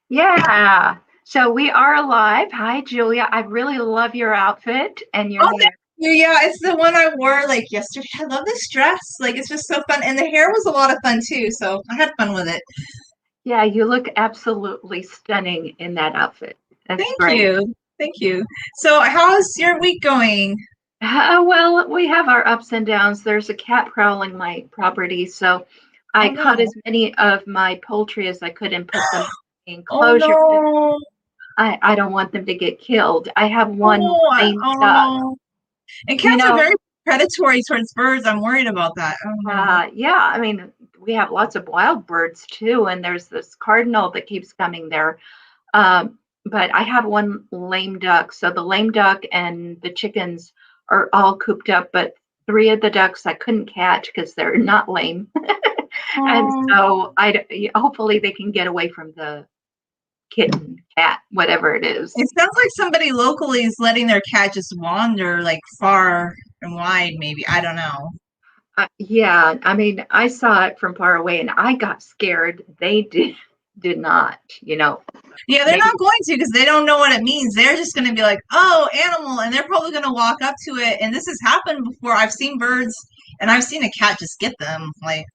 Yeah. So we are live. Hi, Julia. I really love your outfit and your Oh, hair. thank you. Yeah, it's the one I wore like yesterday. I love this dress. Like it's just so fun. And the hair was a lot of fun too, so I had fun with it. Yeah, you look absolutely stunning in that outfit. That's Thank great. you. Thank you. So how's your week going? Well, we have our ups and downs. There's a cat prowling my property, so I Oh caught no. as many of my poultry as I could and put them in Oh enclosure. no. I don't want them to get killed. I have one Oh, lame oh duck. no. And You cats are know, very predatory towards birds. I'm worried about that. Oh no. yeah, I mean, we have lots of wild birds too, and there's this cardinal that keeps coming there. But I have one lame duck. So the lame duck and the chickens are all cooped up, but three of the ducks I couldn't catch because they're not lame. And Oh. so hopefully they can get away from the kitten, cat, whatever it is. It sounds like somebody locally is letting their cat just wander like far and wide, maybe. I don't know. Yeah, I mean, I saw it from far away and I got scared. They did not, Yeah, they're maybe. not going to because they don't know what it means. They're just going to be like, oh, animal. And they're probably going to walk up to it. And this has happened before. I've seen birds and I've seen a cat just get them. Like,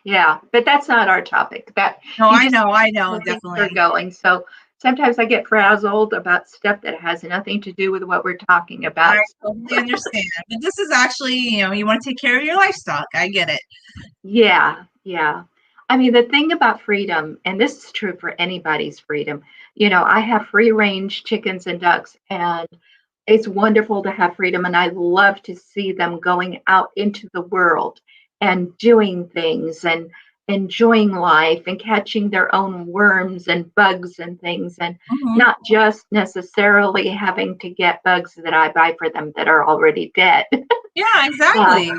Yeah, but that's not our topic. That no, you just I know, where things are definitely. going. So sometimes I get frazzled about stuff that has nothing to do with what we're talking I about. totally understand. But this is actually, you want to take care of your livestock. I get it. Yeah, yeah. I mean, the thing about freedom, and this is true for anybody's freedom, I have free range chickens and ducks, and it's wonderful to have freedom. And I love to see them going out into the world and doing things and enjoying life and catching their own worms and bugs and things, and Hmm. not just necessarily having to get bugs that I buy for them that are already dead. Yeah, Uh, exactly.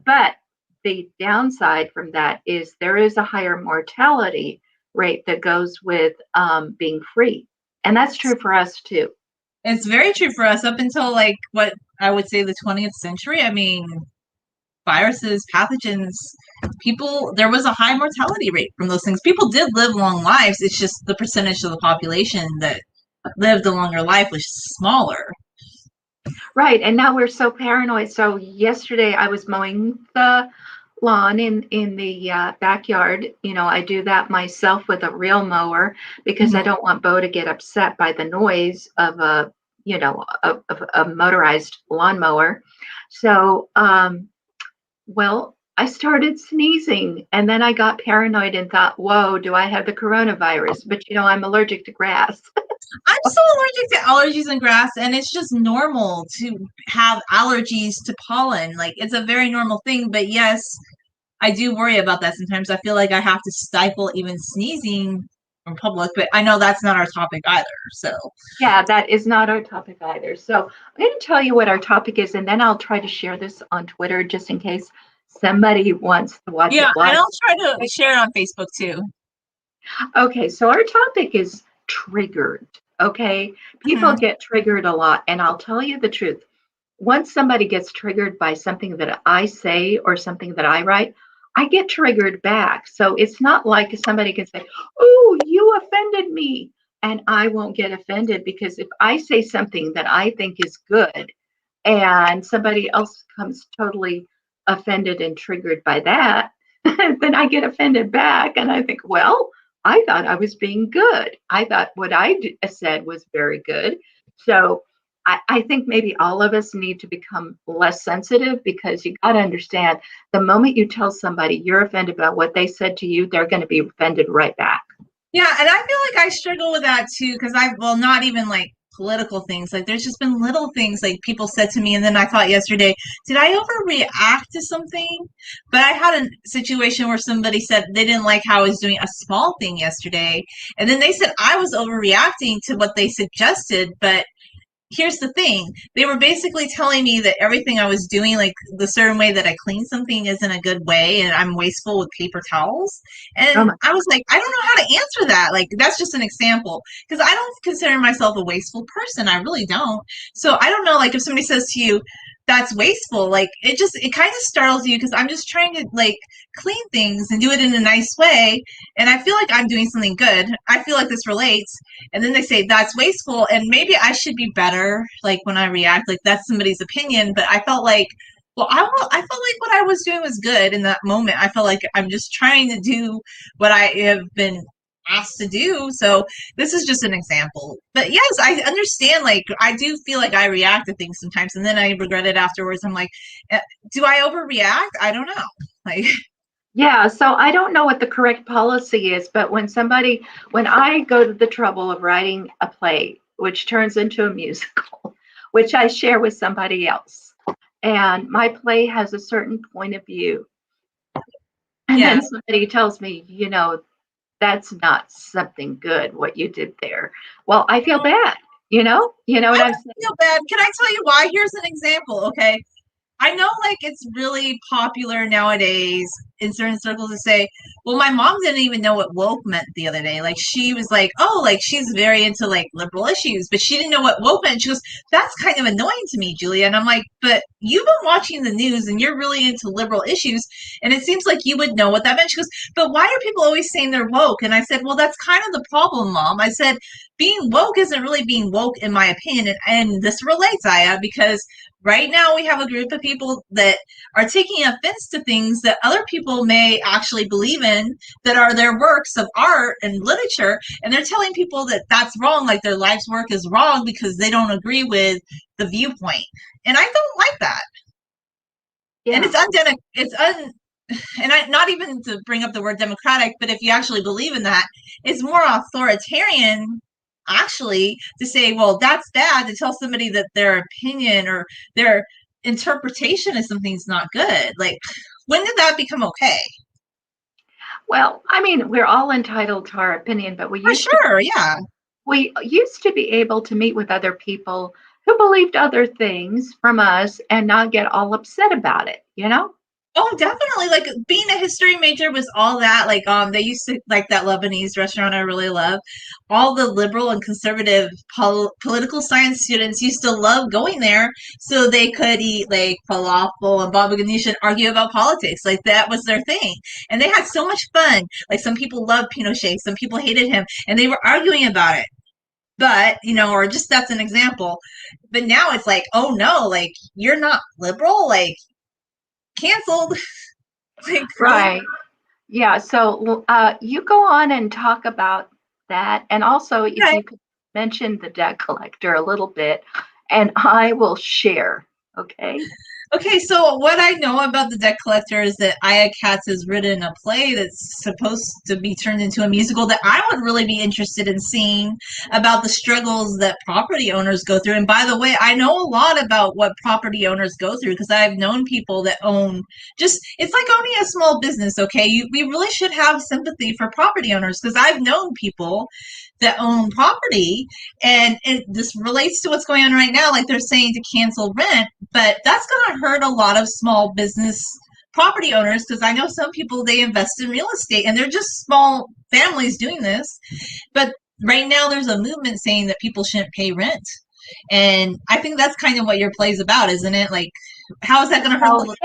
but the downside from that is there is a higher mortality rate that goes with being free. And that's true for us too. It's very true for us up until like what I would say the 20th century. I mean, viruses, pathogens, people, there was a high mortality rate from those things. People did live long lives. It's just the percentage of the population that lived a longer life was smaller. Right. And now we're so paranoid. So yesterday I was mowing the lawn in the backyard. I do that myself with a real mower because I Mhm. don't want Bo to get upset by the noise of of a motorized lawnmower. So well, I started sneezing and then I got paranoid and thought, whoa, do I have the coronavirus? But I'm allergic to grass. I'm so allergic to allergies in grass, and it's just normal to have allergies to pollen. Like, it's a very normal thing, but yes, I do worry about that sometimes. I feel like I have to stifle even sneezing in public, but I know that's not our topic either. So, Yeah, that is not our topic either. So I'm going to tell you what our topic is, and then I'll try to share this on Twitter just in case somebody wants to watch yeah, it and live. I'll try to share it on Facebook too. Okay, so our topic is triggered. Okay, people Mhm. get triggered a lot, and I'll tell you the truth. Once somebody gets triggered by something that I say or something that I write, I get triggered back. So it's not like somebody can say, "Oh, you offended me," and I won't get offended because if I say something that I think is good and somebody else comes totally offended and triggered by that, then I get offended back and I think, well, I thought I was being good. I thought what said was very good. So I think maybe all of us need to become less sensitive because you got to understand the moment you tell somebody you're offended about what they said to you, they're going to be offended right back. Yeah, and I feel like I struggle with that too because well, not even like political things. Like, there's just been little things like people said to me, and then I thought yesterday, did I overreact to something? But I had a situation where somebody said they didn't like how I was doing a small thing yesterday, and then they said I was overreacting to what they suggested, but here's the thing. They were basically telling me that everything I was doing, like the certain way that I clean something isn't a good way and I'm wasteful with paper towels. Oh And my, I was like, I don't know how to answer that. Like, that's just an example. Because I don't consider myself a wasteful person. I really don't. So I don't know, like, if somebody says to you, that's wasteful. Like, it kind of startles you because I'm just trying to like clean things and do it in a nice way. And I feel like I'm doing something good. I feel like this relates. And then they say that's wasteful. And maybe I should be better. Like when I react, like that's somebody's opinion. But I felt like, well, I felt like what I was doing was good in that moment. I felt like I'm just trying to do what I have been asked to do. So this is just an example. But yes, I understand. Like, I do feel like I react to things sometimes, and then I regret it afterwards. I'm like, do I overreact? I don't know. Like, Yeah, so I don't know what the correct policy is, but when I go to the trouble of writing a play, which turns into a musical, which I share with somebody else, and my play has a certain point of view, and yeah. then somebody tells me, that's not something good what you did there. Well, I feel bad, what I I'm don't saying? feel bad. Can I tell you why? Here's an example, okay? I know, like, it's really popular nowadays in certain circles to say, well, my mom didn't even know what woke meant the other day. Like, she was like, oh, like, she's very into, like, liberal issues, but she didn't know what woke meant. She goes, that's kind of annoying to me, Julia. And I'm like, but you've been watching the news and you're really into liberal issues, and it seems like you would know what that meant. She goes, but why are people always saying they're woke? And I said, well, that's kind of the problem, Mom. I said, being woke isn't really being woke, in my opinion. And this relates, Aya, because right now we have a group of people that are taking offense to things that other people may actually believe in, that are their works of art and literature, and they're telling people that that's wrong, like their life's work is wrong because they don't agree with the viewpoint. And I don't like that. And Yeah. not even to bring up the word democratic, but if you actually believe in that, it's more authoritarian actually to say, well, that's bad, to tell somebody that their opinion or their interpretation of something's not good. Like, when did that become okay? Well, I mean, we're all entitled to our opinion, but For sure, yeah. we used to be able to meet with other people who believed other things from us and not get all upset about it? Oh, definitely. Like, being a history major was all that. Like, they used to, like, that Lebanese restaurant I really love. All the liberal and conservative political science students used to love going there so they could eat like falafel and baba ganoush and argue about politics. Like, that was their thing, and they had so much fun. Like, some people loved Pinochet, some people hated him, and they were arguing about it. But, or just, that's an example. But now it's like, oh no, like, you're not liberal, like, canceled. Like, really? Right. Yeah. So you go on and talk about that. And also, if Okay. you could mention the debt collector a little bit, and I will share. Okay. Okay, so what I know about the debt collector is that Aya Katz has written a play that's supposed to be turned into a musical that I would really be interested in seeing, about the struggles that property owners go through. And by the way, I know a lot about what property owners go through because I've known people that own, just, it's like owning a small business, okay? We really should have sympathy for property owners because I've known people that own property, and this relates to what's going on right now. Like, they're saying to cancel rent, but that's going to hurt a lot of small business property owners because I know some people, they invest in real estate and they're just small families doing this. But right now there's a movement saying that people shouldn't pay rent, and I think that's kind of what your play is about, isn't it? Like, how is that going to hurt Well, the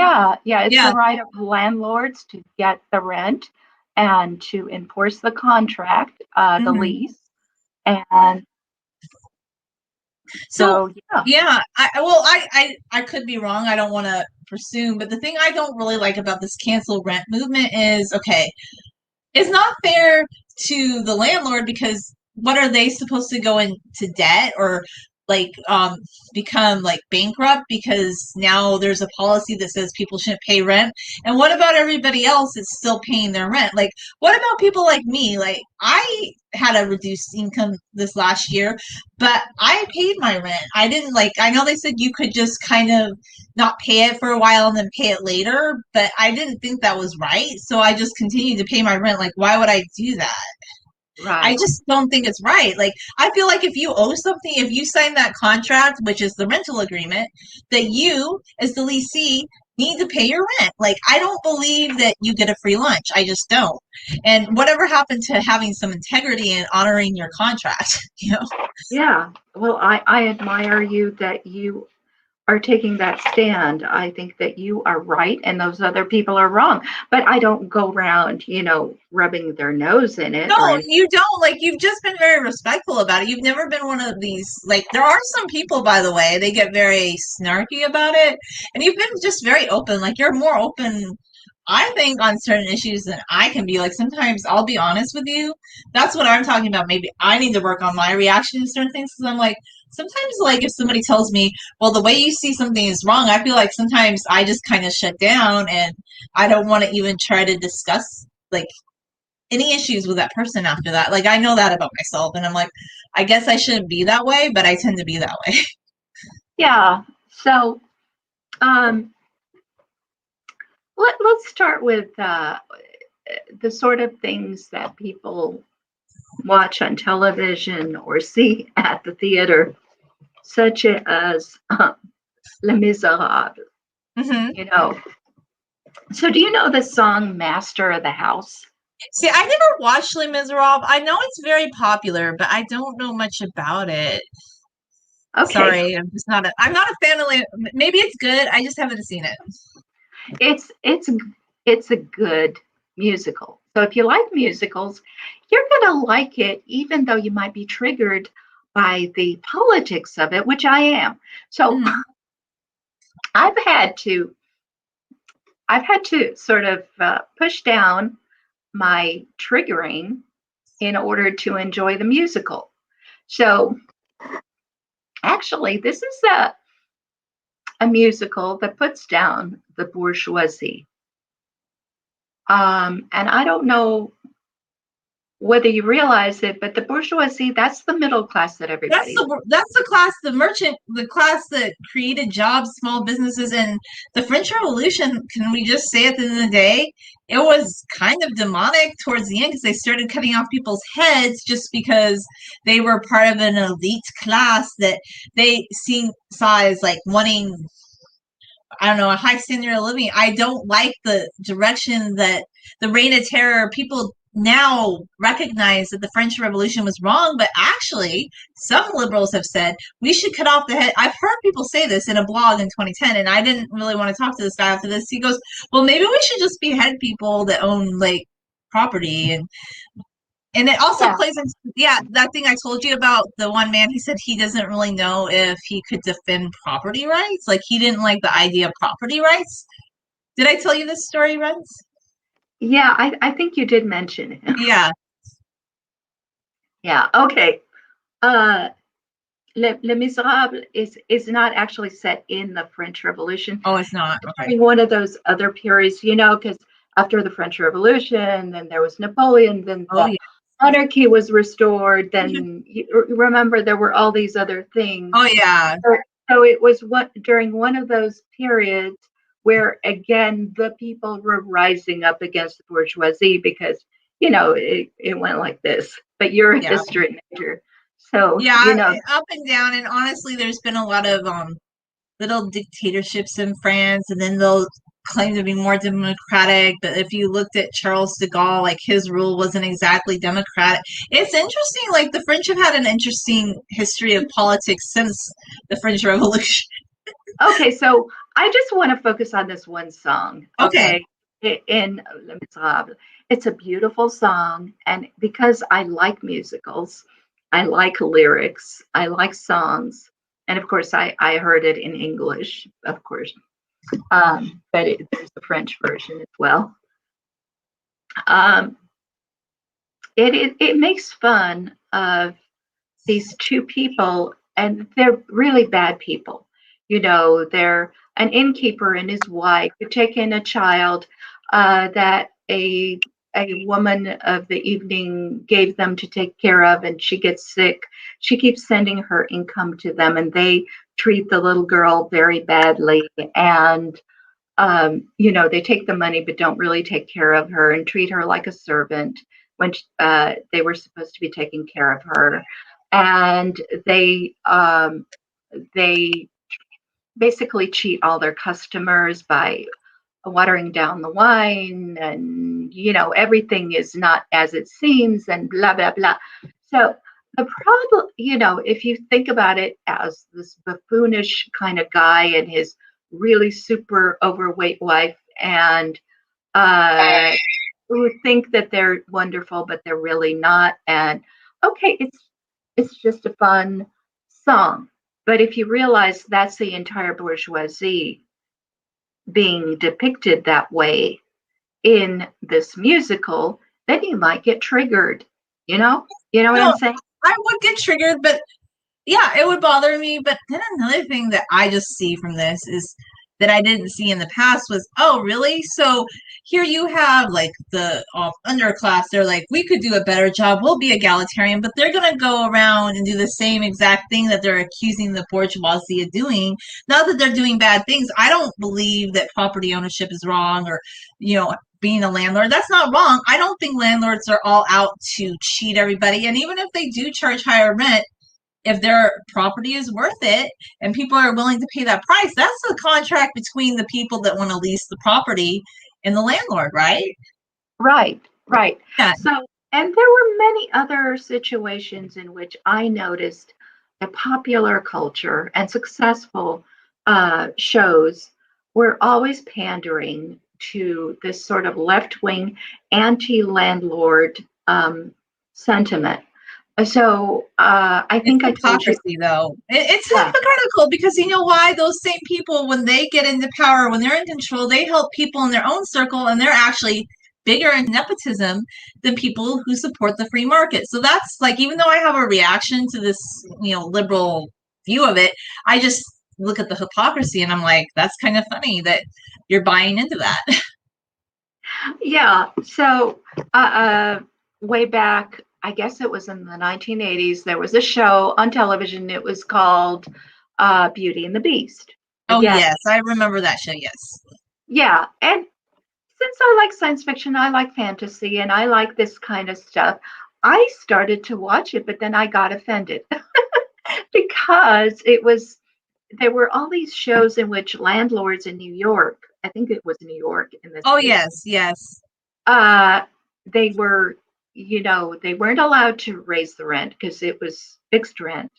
yeah. It's yeah. the right of landlords to get the rent and to enforce the contract, the Mm-hmm. lease. And So so, yeah. yeah, I could be wrong. I don't want to presume, but the thing I don't really like about this cancel rent movement is, okay, it's not fair to the landlord because what are they supposed to go into debt or like become like bankrupt because now there's a policy that says people shouldn't pay rent? And what about everybody else that's still paying their rent? Like, what about people like me? Like, I had a reduced income this last year, but I paid my rent. I didn't, like, I know they said you could just kind of not pay it for a while and then pay it later, but I didn't think that was right, so I just continued to pay my rent. Like, why would I do that? I Right. just don't think it's right. Like, I feel like if you owe something, if you sign that contract, which is the rental agreement, that you, as the leasee, need to pay your rent. Like, I don't believe that you get a free lunch. I just don't. And whatever happened to having some integrity and honoring your contract, you know? Yeah. Well, I admire you that you are taking that stand. I think that you are right and those other people are wrong. But I don't go around, rubbing their nose in it No, or anything. you don't. Like, you've just been very respectful about it. You've never been one of these, like, there are some people, by the way, they get very snarky about it. And you've been just very open. Like, you're more open, I think, on certain issues than I can be. Like, sometimes I'll be honest with you. That's what I'm talking about. Maybe I need to work on my reaction to certain things because I'm like, sometimes, like, if somebody tells me, well, the way you see something is wrong, I feel like sometimes I just kind of shut down and I don't want to even try to discuss, like, any issues with that person after that. Like, I know that about myself, and I'm like, I guess I shouldn't be that way, but I tend to be that way. Yeah. So um, let's start with the sort of things that people watch on television or see at the theater, such as Les Miserables. Mm-hmm. You know. So do you know the song "Master of the House"? See, I never watched Les Miserables. I know it's very popular, but I don't know much about it. Okay, Sorry, I'm not a fan of maybe it's good. I just haven't seen it. it's a good musical. So if you like musicals, you're gonna like it, even though you might be triggered by the politics of it, which I am. So Mm-hmm. I've had to I've had to sort of push down my triggering in order to enjoy the musical. So actually, this is a musical that puts down the bourgeoisie. And I don't know whether you realize it, but the bourgeoisie, that's the middle class that everybody. That's the class, the class that created jobs, small businesses, and the French Revolution. Can we just say at the end of the day, it was kind of demonic towards the end because they started cutting off people's heads just because they were part of an elite class that they saw as like wanting, I don't know, a high standard of living. I don't like the direction that the Reign of Terror, people now recognize that the French Revolution was wrong, but actually, some liberals have said we should cut off the head. I've heard people say this in a blog in 2010, and I didn't really want to talk to this guy after this. He goes, well, maybe we should just behead people that own, like, property. And it also Yeah. plays into, yeah, that thing I told you about the one man. He said he doesn't really know if he could defend property rights. Like, he didn't like the idea of property rights. Did I tell you this story, Renz? Yeah, I think you did mention it. Yeah. Yeah. Okay. Uh, Les Miserables is not actually set in the French Revolution. Oh, it's not. Okay. During one of those other periods, because after the French Revolution, then there was Napoleon, then Oh, the yeah. monarchy was restored. Then you remember there were all these other things. Oh, yeah. So it was during one of those periods where again the people were rising up against the bourgeoisie because it went like this. But you're a Yeah. history major, so Yeah, up and down. And honestly, there's been a lot of little dictatorships in France, and then they'll claim to be more democratic. But if you looked at Charles de Gaulle, like, his rule wasn't exactly democratic. It's interesting. Like, the French have had an interesting history of politics since the French Revolution. Okay, so I just want to focus on this one song. Okay. Okay, in Les Miserables, it's a beautiful song, and because I like musicals, I like lyrics, I like songs, and of course, I heard it in English, of course, but there's the French version as well. Um, it makes fun of these two people, and they're really bad people. They're an innkeeper and his wife who take in a child that a woman of the evening gave them to take care of, and she gets sick. She keeps sending her income to them, and they treat the little girl very badly. And they take the money but don't really take care of her and treat her like a servant when they were supposed to be taking care of her. And they basically cheat all their customers by watering down the wine, and everything is not as it seems, and blah blah blah. So The problem, if you think about it as this buffoonish kind of guy and his really super overweight wife, and uh, who think that they're wonderful, but they're really not. And okay, it's just a fun song. But if you realize that's the entire bourgeoisie being depicted that way in this musical, then you might get triggered. You know what I'm No, saying? I would get triggered, but yeah, it would bother me. But then another thing that I just see from this is that I didn't see in the past was, oh, really? So here you have like the underclass. They're like, we could do a better job. We'll be egalitarian, but they're going to go around and do the same exact thing that they're accusing the bourgeoisie of doing. Not that they're doing bad things. I don't believe that property ownership is wrong or, being a landlord. That's not wrong. I don't think landlords are all out to cheat everybody. And even if they do charge higher rent, if their property is worth it and people are willing to pay that price, that's the contract between the people that want to lease the property and the landlord, right? Right, right. Yeah. So, and there were many other situations in which I noticed the popular culture and successful shows were always pandering to this sort of left wing anti landlord sentiment. So, I It's think I told you, hypocrisy, though. It's yeah, hypocritical because you know why? Those same people, when they get into power, when they're in control, they help people in their own circle, and they're actually bigger in nepotism than people who support the free market. So that's like, even though I have a reaction to this, liberal view of it, I just look at the hypocrisy and I'm like, that's kind of funny that you're buying into that. yeah. So, way back, I guess it was in the 1980s, there was a show on television. It was called Beauty and the Beast. Oh, Again, yes, I remember that show, yes. yeah. And since I like science fiction, I like fantasy, and I like this kind of stuff, I started to watch it, but then I got offended because there were all these shows in which landlords in New York, I think it was New York in this Oh, case, yes, yes. uh, they were, they weren't allowed to raise the rent because it was fixed rent.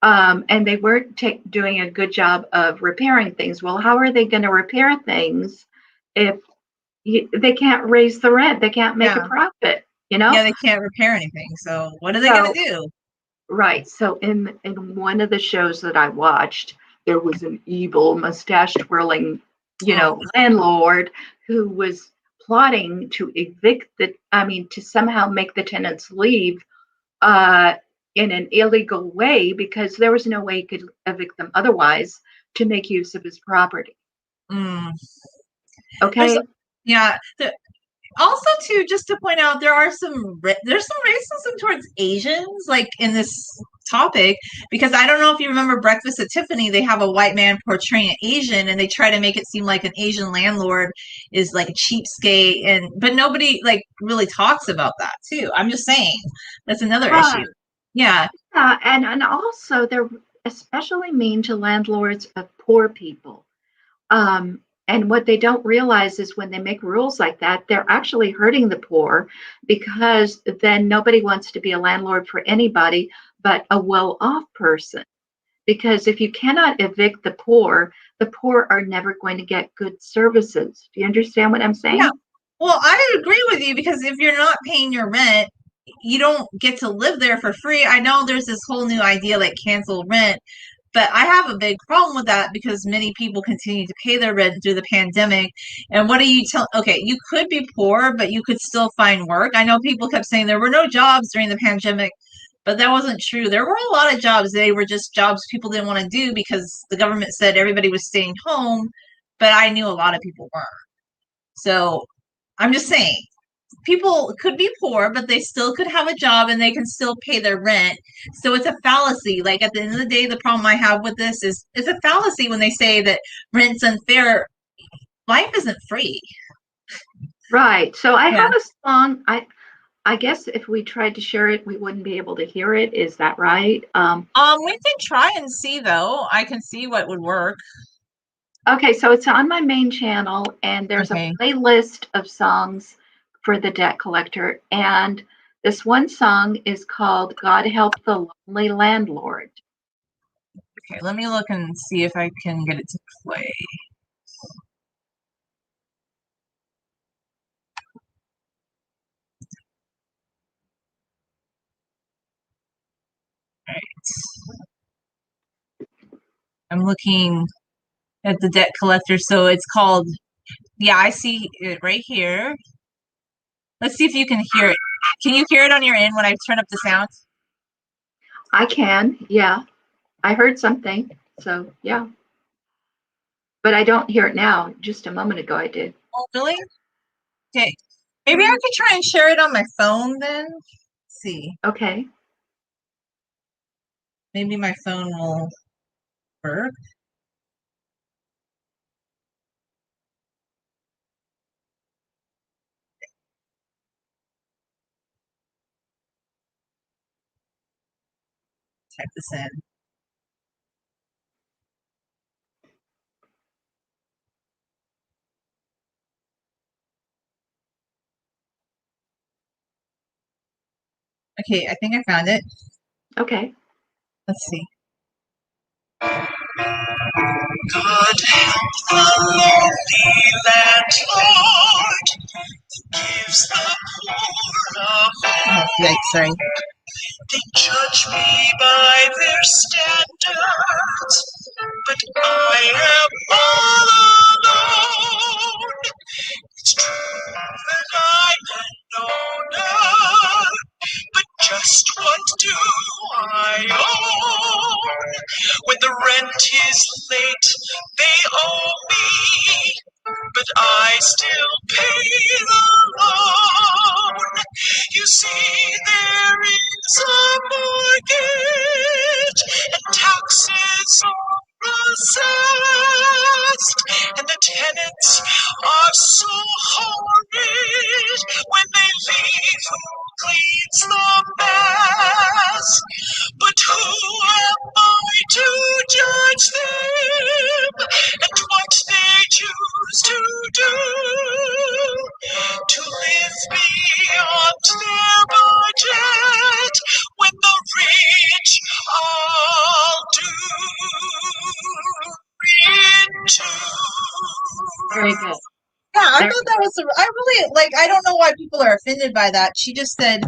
And they weren't doing a good job of repairing things. Well, how are they going to repair things if they can't raise the rent? They can't make a Yeah. profit, Yeah, they can't repair anything. So what are they going So, to do? right. So in one of the shows that I watched, there was an evil mustache twirling, Oh, landlord who was plotting to to somehow make the tenants leave uh, in an illegal way because there was no way he could evict them otherwise to make use of his property. mm. There's, Okay. yeah. Also, too, just to point out, there's some racism towards Asians, like in this topic, because I don't know if you remember Breakfast at Tiffany. They have a white man portraying an Asian, and they try to make it seem like an Asian landlord is like a cheapskate, but nobody like really talks about that too. I'm just saying that's another issue. Right. Yeah, And also they're especially mean to landlords of poor people. And what they don't realize is when they make rules like that, they're actually hurting the poor because then nobody wants to be a landlord for anybody but a well off person. Because if you cannot evict the poor are never going to get good services. Do you understand what I'm yeah. saying? Well, I agree with you because if you're not paying your rent, you don't get to live there for free. I know there's this whole new idea like cancel rent, but I have a big problem with that because many people continue to pay their rent through the pandemic. And what do you tell? Okay, you could be poor, but you could still find work. I know people kept saying there were no jobs during the pandemic, but that wasn't true. There were a lot of jobs. They were just jobs people didn't want to do because the government said everybody was staying home, but I knew a lot of people weren't. So I'm just saying people could be poor, but they still could have a job and they can still pay their rent. So it's a fallacy. Like at the end of the day, the problem I have with this is it's a fallacy when they say that rent's unfair. Life isn't free. Right. So I Yeah. have a song. I guess if we tried to share it, we wouldn't be able to hear it. Is that right? We can try and see though. I can see what would work. Okay, so it's on my main channel, and there's a Okay. playlist of songs for the debt collector. And This one song is called God Help the Lonely Landlord. Okay, let me look and see if I can get it to play. All right. I'm looking at the debt collector. So it's called, yeah, I see it right here. Let's see if you can hear it. Can you hear it on your end when I turn up the sound? I can, yeah. I heard something, so yeah. But I don't hear it now. Just a moment ago I did. Oh, really? Okay. Maybe I could try and share it on my phone then. Let's see. Okay. Maybe my phone will work. Type this in. Okay, I think I found it. Okay. Let's see. God help the lonely landlord, gives the poor a home. Oh, yikes, sorry. They judge me by their standards, but I am all alone. It's true that I'm an owner, but just what do I own? When the rent is late, they owe me, but I still pay the loan. You see, there is a mortgage, and taxes are assessed, and the tenants are so horrid when they leave. Who cleans the mess? But who am I to judge them and what they choose to do? To live beyond their budget when the rich all do into. Very good. Yeah, I There- thought that was, I really, like, I don't know why people are offended by that. She just said,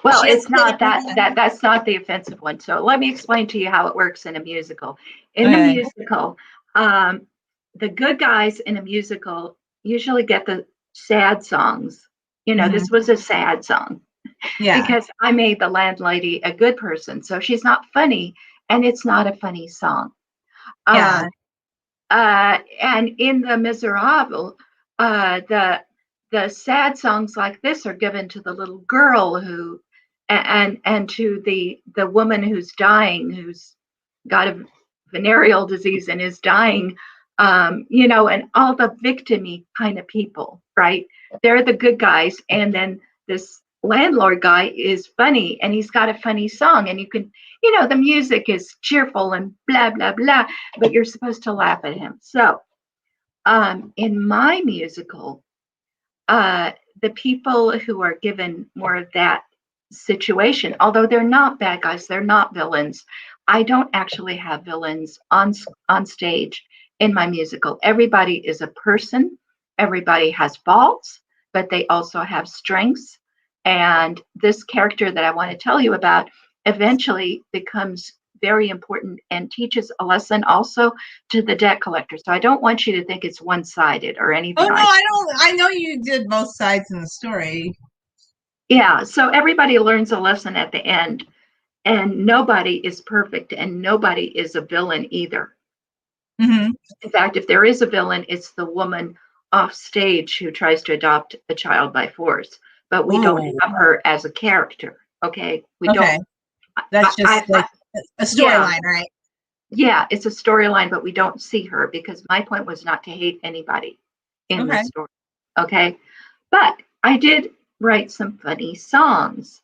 Well, she it's doesn't say not that's not the offensive one. So let me explain to you how it works in a musical. In the Okay. musical, the good guys in a musical usually get the sad songs. You know, this was a sad song Yeah. because I made the landlady a good person. So she's not funny, and it's not a funny song. Yeah. And in the Miserable, the sad songs like this are given to the little girl who, and to the woman who's dying, who's got a venereal disease and is dying, you know, and all the victimy kind of people, right? They're the good guys, and then this landlord guy is funny, and he's got a funny song, and you can, you know, the music is cheerful and blah blah blah, but you're supposed to laugh at him. So, in my musical, the people who are given more of that situation, although they're not bad guys, they're not villains. I don't actually have villains on stage in my musical. Everybody is a person. Everybody has faults, but they also have strengths. And this character that I want to tell you about eventually becomes very important and teaches a lesson also to the debt collector. So I don't want you to think it's one-sided or anything Oh, no, like that. I don't, I know you did both sides in the story. Yeah, so everybody learns a lesson at the end, and nobody is perfect, and nobody is a villain either. Mm-hmm. In fact, if there is a villain, it's the woman off stage who tries to adopt a child by force. But we don't Ooh. have her as a character. Okay, we Okay. don't. That's just like a storyline, right? Yeah, it's a storyline, but we don't see her because my point was not to hate anybody in the Okay. story. Okay, but I did write some funny songs.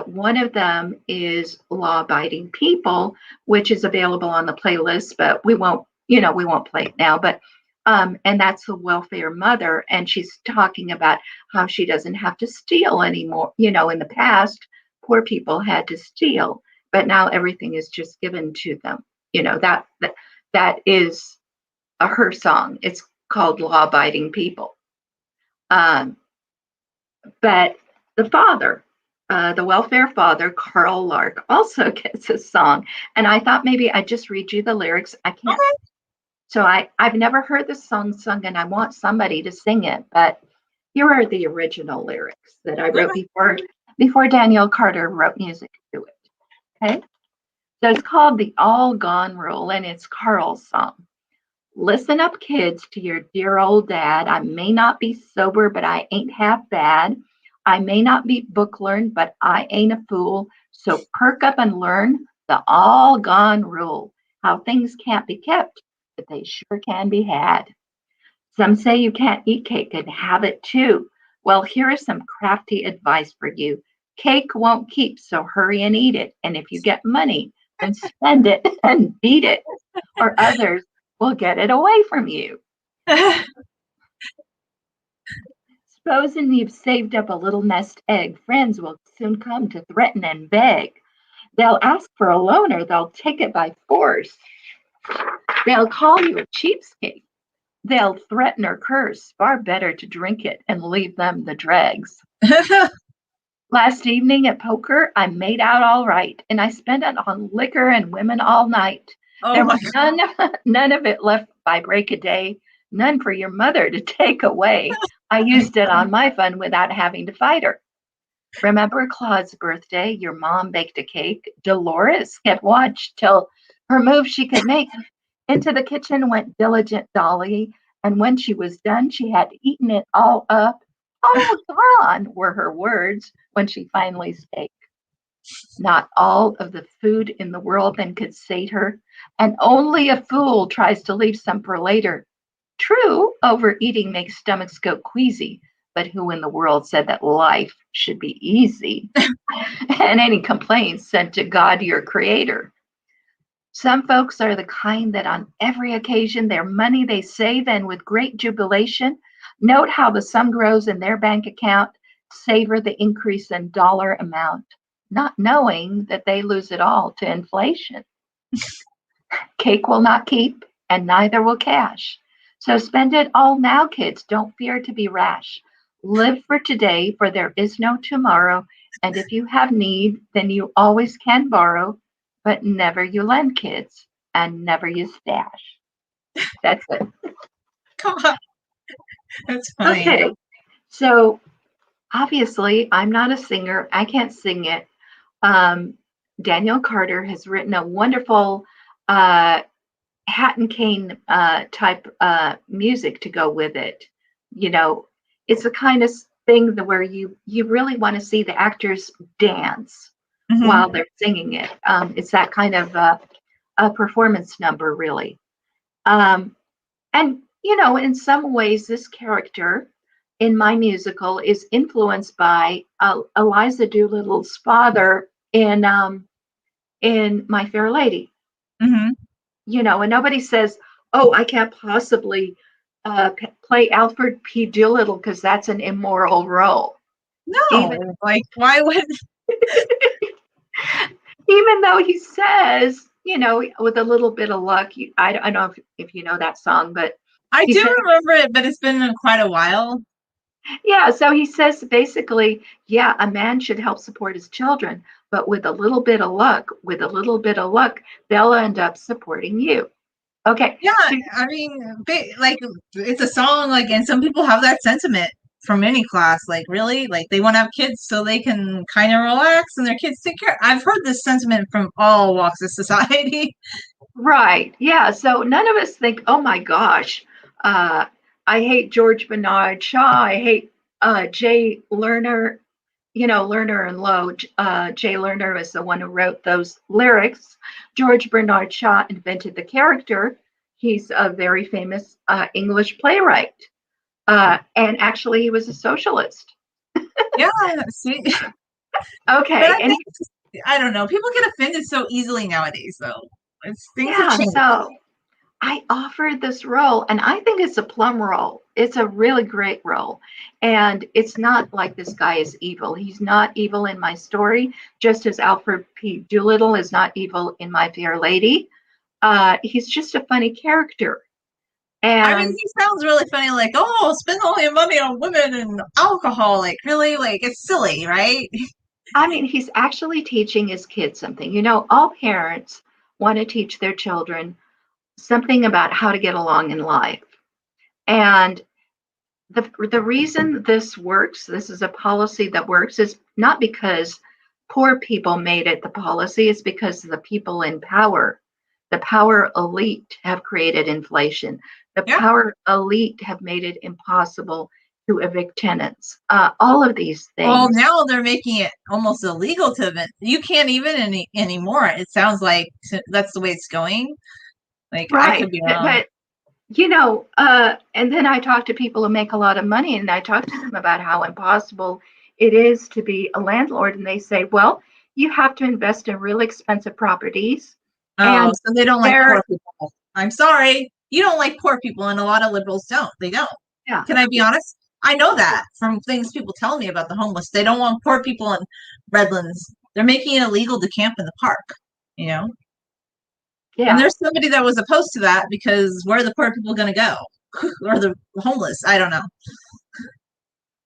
One of them is Law Abiding People, which is available on the playlist, but we won't, you know, we won't play it now. But And that's the welfare mother. And she's talking about how she doesn't have to steal anymore. In the past, poor people had to steal, but now everything is just given to them. That is her song. It's called Law Abiding People. But the father, the welfare father, Carl Lark, also gets a song. And I thought maybe I'd just read you the lyrics. I can't. So I've never heard this song sung, and I want somebody to sing it. But here are the original lyrics that I wrote before Daniel Carter wrote music to it. Okay. So it's called The All Gone Rule, and it's Carl's song. Listen up, kids, to your dear old dad. I may not be sober, but I ain't half bad. I may not be book learned, but I ain't a fool. So perk up and learn the all gone rule. How things can't be kept, but they sure can be had. Some say you can't eat cake and have it too. Well, here is some crafty advice for you. Cake won't keep, so hurry and eat it. And if you get money, then spend it and beat it, or others will get it away from you. Supposing you've saved up a little nest egg, friends will soon come to threaten and beg. They'll ask for a loan or they'll take it by force. They'll call you a cheapskate. They'll threaten or curse. Far better to drink it and leave them the dregs. Last evening at poker, I made out all right, and I spent it on liquor and women all night. There was none of it left by break of day, none for your mother to take away. I used it on my fun without having to fight her. Remember Claude's birthday? Your mom baked a cake. Dolores kept watch till her move she could make. Into the kitchen went diligent Dolly, and when she was done, she had eaten it all up. All gone were her words when she finally spake. Not all of the food in the world then could sate her, and only a fool tries to leave some for later. True, overeating makes stomachs go queasy, but who in the world said that life should be easy? And any complaints sent to God, your creator. Some folks are the kind that on every occasion their money they save, and with great jubilation note how the sum grows in their bank account, savor the increase in dollar amount, not knowing that they lose it all to inflation. Cake will not keep, and neither will cash. So spend it all now, kids. Don't fear to be rash. Live for today, for there is no tomorrow. And if you have need, then you always can borrow. But never you lend, kids, and never you stash. That's it. Come on. That's funny. Okay. So obviously, I'm not a singer. I can't sing it. Daniel Carter has written a wonderful hat and cane type music to go with it. It's the kind of thing where you really want to see the actors dance while they're singing it. It's that kind of a performance number, really. And in some ways, this character in my musical is influenced by Eliza Doolittle's father in My Fair Lady. And nobody says, "Oh, I can't possibly play Alfred P. Doolittle because that's an immoral role." No, why would? Even though he says, with a little bit of luck, I don't know if you know that song, but I do remember it, but it's been quite a while. Yeah, so he says basically, yeah, a man should help support his children, but with a little bit of luck, they'll end up supporting you. Okay. Yeah, I mean, it's a song, and some people have that sentiment from any class. Really, they want to have kids so they can kind of relax and their kids take care. I've heard this sentiment from all walks of society. Right. Yeah. So none of us think, oh my gosh, I hate George Bernard Shaw. I hate Jay Lerner, Lerner and Lowe. Jay Lerner is the one who wrote those lyrics. George Bernard Shaw invented the character. He's a very famous English playwright. And actually, he was a socialist. Yeah. See? Okay. I don't know. People get offended so easily nowadays, though. Things yeah. So I offered this role, and I think it's a plum role. It's a really great role. And it's not like this guy is evil. He's not evil in my story, just as Alfred P. Doolittle is not evil in My Fair Lady. He's just a funny character. I mean, And he sounds really funny, like, oh, spend all your money on women and alcohol. Like, really? Like, it's silly, right? I mean, he's actually teaching his kids something. All parents want to teach their children something about how to get along in life. And the reason this works, this is a policy that works, is not because poor people made it the policy, it's because the people in power, the power elite, have created inflation. The Yeah. power elite have made it impossible to evict tenants. All of these things. Well, now they're making it almost illegal to evict. You can't even anymore. It sounds like that's the way it's going. Like, I Right. could be wrong. But and then I talk to people who make a lot of money, and I talk to them about how impossible it is to be a landlord, and they say, well, you have to invest in really expensive properties. Oh, And so they don't like poor people. I'm sorry. You don't like poor people, and a lot of liberals don't. They don't. yeah, Can I be honest? I know that from things people tell me about the homeless. They don't want poor people in Redlands. They're making it illegal to camp in the park, you know? yeah, And there's somebody that was opposed to that because where are the poor people going to go? Or the homeless? I don't know.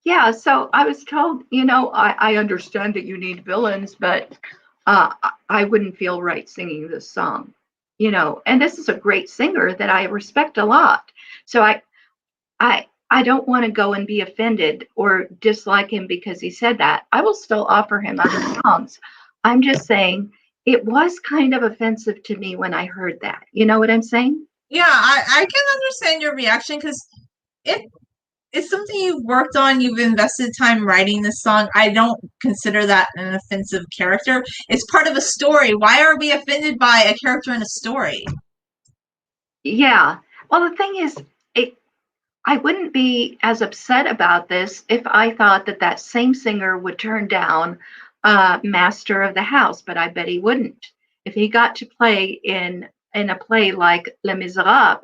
yeah. So I was told, I understand that you need villains, but I wouldn't feel right singing this song, and this is a great singer that I respect a lot. So I don't want to go and be offended or dislike him because he said that. I will still offer him other songs. I'm just saying it was kind of offensive to me when I heard that. You know what I'm saying? Yeah, I can understand your reaction because it's something you've worked on. You've invested time writing this song. I don't consider that an offensive character. It's part of a story. Why are we offended by a character in a story? Yeah. Well, the thing is, I wouldn't be as upset about this if I thought that same singer would turn down Master of the House, but I bet he wouldn't. If he got to play in a play like Les Miserables,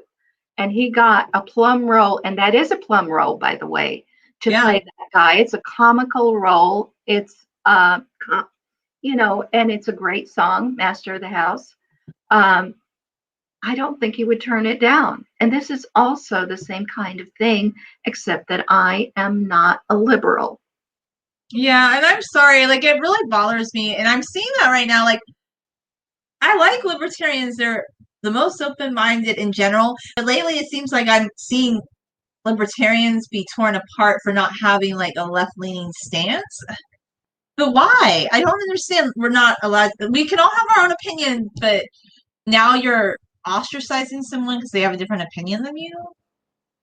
and he got a plum role, and that is a plum role, by the way, to play that guy. It's a comical role. It's and it's a great song, Master of the House. I don't think he would turn it down. And this is also the same kind of thing, except that I am not a liberal. Yeah, and I'm sorry, like it really bothers me, and I'm seeing that right now. Like, I like libertarians; they're the most open-minded in general. But lately, it seems like I'm seeing libertarians be torn apart for not having like a left-leaning stance. But why? I don't understand. We're not allowed. We can all have our own opinion, but now you're ostracizing someone because they have a different opinion than you.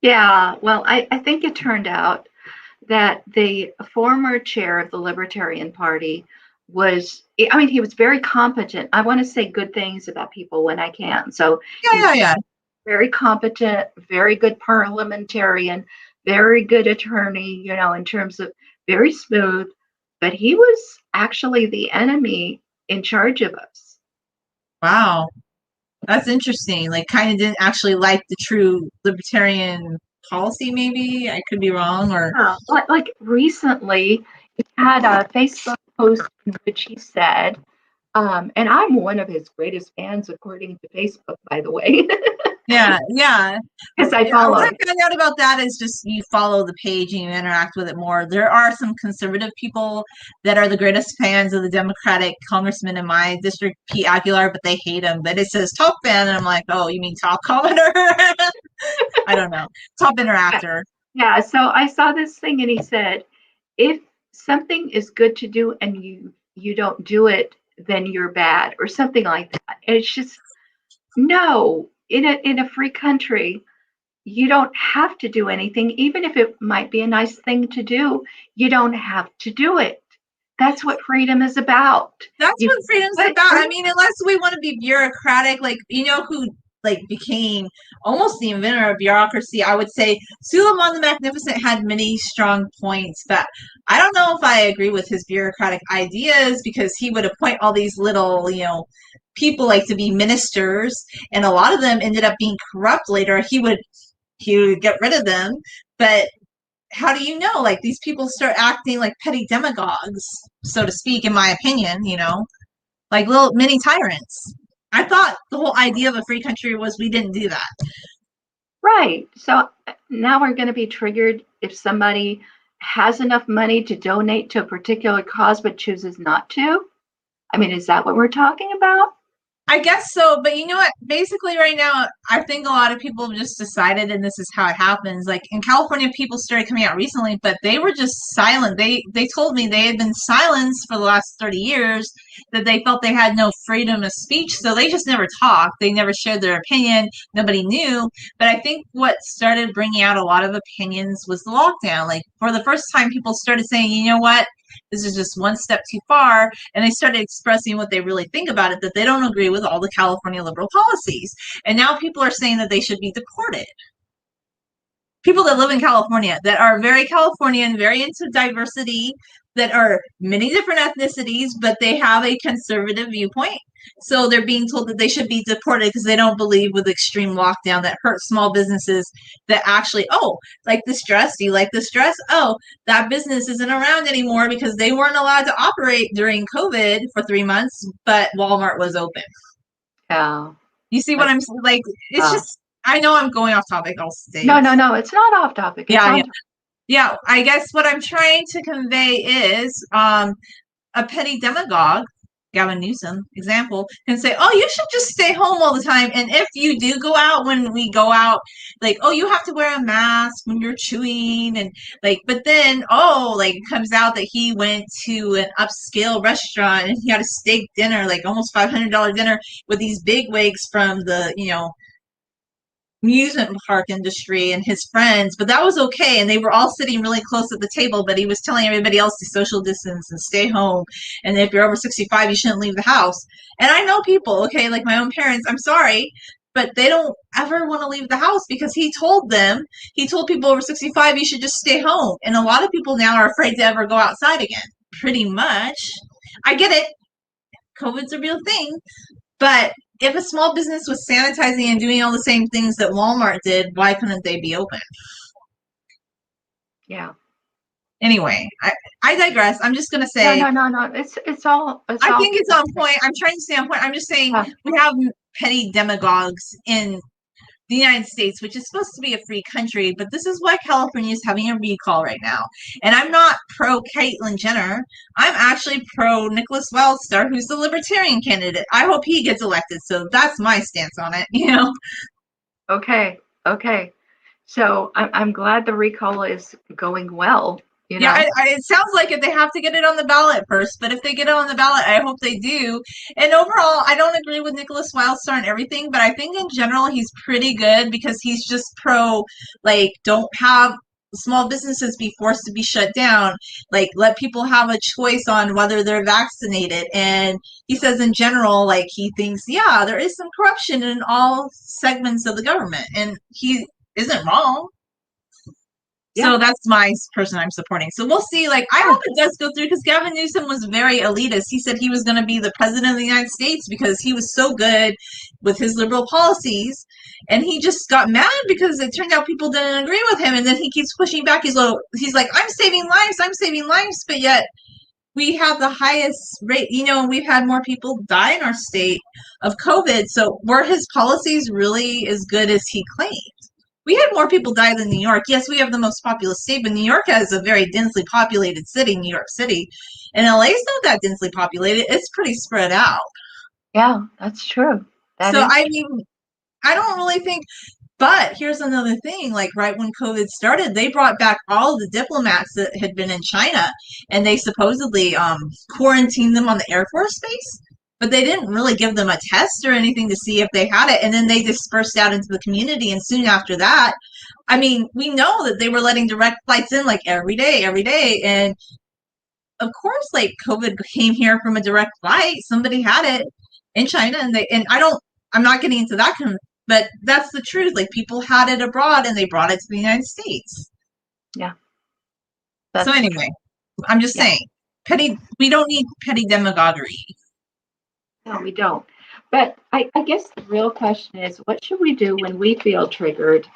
Yeah, well, I think it turned out that the former chair of the Libertarian Party he was very competent. I want to say good things about people when I can. So Yeah. very competent, very good parliamentarian, very good attorney, in terms of very smooth, but he was actually the enemy in charge of us. Wow. That's interesting. Like, kind of didn't actually like the true libertarian policy, maybe. I could be wrong, or like recently, he had a Facebook post in which he said, and I'm one of his greatest fans, according to Facebook, by the way. yeah. Because I follow. What I found out about that is just you follow the page and you interact with it more. There are some conservative people that are the greatest fans of the Democratic congressman in my district, Pete Aguilar, but they hate him. But it says top fan, and I'm like, oh, you mean top commenter? I don't know. Top interactor. Yeah, so I saw this thing and he said, if something is good to do and you don't do it, then you're bad, or something like that. And it's just no, in a free country, you don't have to do anything, even if it might be a nice thing to do. You don't have to do it. That's what freedom is about. That's what freedom's about. I mean, unless we want to be bureaucratic, like, you know who like became almost the inventor of bureaucracy. I would say Suleiman the Magnificent had many strong points, but I don't know if I agree with his bureaucratic ideas, because he would appoint all these little, people like to be ministers, and a lot of them ended up being corrupt later. He would get rid of them, but how do you know? Like, these people start acting like petty demagogues, so to speak, in my opinion, like little mini tyrants. I thought the whole idea of a free country was we didn't do that. Right. So now we're going to be triggered if somebody has enough money to donate to a particular cause but chooses not to. I mean, is that what we're talking about? I guess so, but you know what? Basically, right now, I think a lot of people have just decided, and this is how it happens. Like in California, people started coming out recently, but they were just silent. They told me they had been silenced for the last 30 years, that they felt they had no freedom of speech, so they just never talked. They never shared their opinion. Nobody knew. But I think what started bringing out a lot of opinions was the lockdown. Like for the first time, people started saying, you know what? This is just one step too far. And they started expressing what they really think about it, that they don't agree with all the California liberal policies. And now people are saying that they should be deported. People that live in California, that are very Californian, very into diversity, that are many different ethnicities, but they have a conservative viewpoint. So they're being told that they should be deported because they don't believe with extreme lockdown that hurts small businesses that actually, oh, like this dress, do you like this dress? Oh, that business isn't around anymore because they weren't allowed to operate during COVID for 3 months, but Walmart was open. Yeah. You see what I'm saying? Like, it's just, I know I'm going off topic. I'll stay. No, it's not off topic. Yeah, I guess what I'm trying to convey is a petty demagogue, Gavin Newsom, example, can say, oh, you should just stay home all the time. And if you do go out, when we go out, like, oh, you have to wear a mask when you're chewing. And like, but then, it comes out that he went to an upscale restaurant and he had a steak dinner, like almost $500 dinner with these big wigs from the, amusement park industry and his friends, but that was okay, and they were all sitting really close at the table, but he was telling everybody else to social distance and stay home, and if you're over 65 you shouldn't leave the house. And I know people, okay, like my own parents, I'm sorry, but they don't ever want to leave the house because he told people over 65 you should just stay home. And a lot of people now are afraid to ever go outside again, pretty much. I get it, COVID's a real thing, but if a small business was sanitizing and doing all the same things that Walmart did, why couldn't they be open? Yeah. Anyway, I digress. I'm just going to say. No. It's all. I think it's on point. I'm trying to stay on point. I'm just saying we have petty demagogues in the United States, which is supposed to be a free country, but this is why California is having a recall right now. And I'm not pro Caitlyn Jenner. I'm actually pro Nicholas Wildstar, who's the Libertarian candidate. I hope he gets elected. So that's my stance on it, Okay. So I'm glad the recall is going well. Yeah, it sounds like it. They have to get it on the ballot first, but if they get it on the ballot, I hope they do. And overall, I don't agree with Nicholas Wildstar and everything, but I think in general he's pretty good because he's just pro, like, don't have small businesses be forced to be shut down. Like, let people have a choice on whether they're vaccinated. And he says in general, like, he thinks, yeah, there is some corruption in all segments of the government, and he isn't wrong. Yeah. So that's my person I'm supporting. So we'll see. Like, I hope it does go through because Gavin Newsom was very elitist. He said he was going to be the president of the United States because he was so good with his liberal policies. And he just got mad because it turned out people didn't agree with him. And then he keeps pushing back. He's like, I'm saving lives. But yet we have the highest rate, and we've had more people die in our state of COVID. So were his policies really as good as he claimed? We had more people die than New York. Yes, we have the most populous state, but New York has a very densely populated city, New York City. And LA is not that densely populated. It's pretty spread out. Yeah, that's true. I don't really think, but here's another thing. Like, right when COVID started, they brought back all the diplomats that had been in China, and they supposedly quarantined them on the Air Force Base. But they didn't really give them a test or anything to see if they had it. And then they dispersed out into the community. And soon after that, I mean, we know that they were letting direct flights in like every day. And of course, like, COVID came here from a direct flight. Somebody had it in China. I'm not getting into that But that's the truth. Like, people had it abroad and they brought it to the United States. Yeah. So anyway, I'm just saying, we don't need petty demagoguery. No, we don't. But I guess the real question is, what should we do when we feel triggered,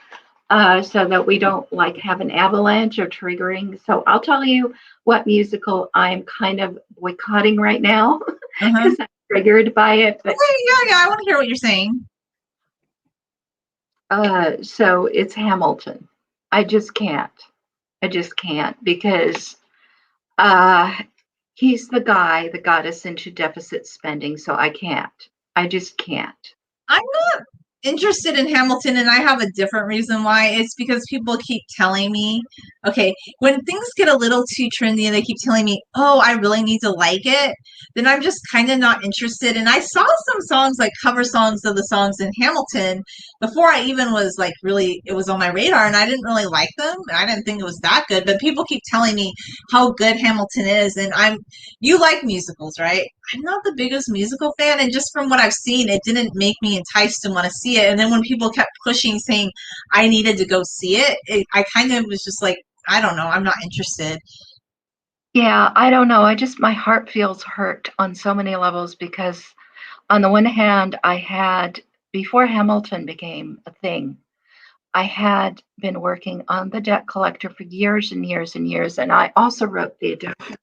so that we don't like have an avalanche of triggering? So I'll tell you what musical I'm kind of boycotting right now because I'm triggered by it. But Okay, yeah, I want to hear what you're saying. so it's Hamilton. I just can't because he's the guy that got us into deficit spending. So I just can't. I'm not interested in Hamilton, and I have a different reason why. It's because people keep telling me, okay, when things get a little too trendy and they keep telling me, oh, I really need to like it, then I'm just kind of not interested. And I saw some songs, like cover songs of the songs in Hamilton, before I even was like really, it was on my radar, and I didn't really like them. I didn't think it was that good, but people keep telling me how good Hamilton is, and you like musicals, right? I'm not the biggest musical fan, and just from what I've seen, it didn't make me enticed to want to see it. And then when people kept pushing, saying I needed to go see it, I kind of was just like, I don't know, I'm not interested. Yeah, I don't know. My heart feels hurt on so many levels because, on the one hand, before Hamilton became a thing, I had been working on The Debt Collector for years and years and years. And I also wrote The Adapter